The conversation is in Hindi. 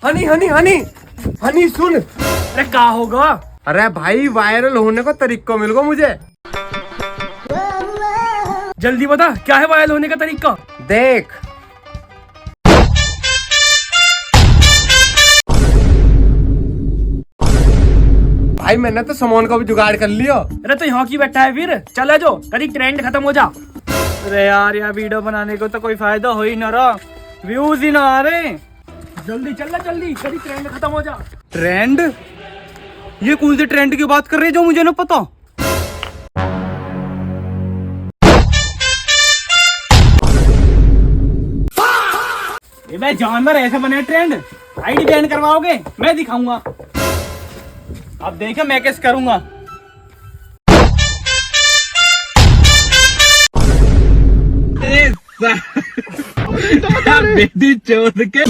हनी हनी हनी हनी सुन। अरे क्या होगा? अरे भाई वायरल होने को तरीका मिल गया मुझे। जल्दी बता क्या है वायरल होने का तरीका। देख भाई मैंने तो सामान का भी जुगाड़ कर लिया। अरे तो यहाँ की बैठा है फिर, चला जो कभी ट्रेंड खत्म हो जा। अरे यार वीडियो बनाने को तो कोई फायदा हो ही ना रहा, व्यूज ही ना आ रहे। जल्दी चल जल्दी, कभी ट्रेंड खत्म हो जा। ट्रेंड? ये कौन से ट्रेंड की बात कर रहे हैं जो मुझे ना पता? ये मैं जानवर ऐसे बने ट्रेंड, आईडी बैन करवाओगे? मैं दिखाऊंगा, अब देखे मैं कैसे करूंगा। बेटी चोर के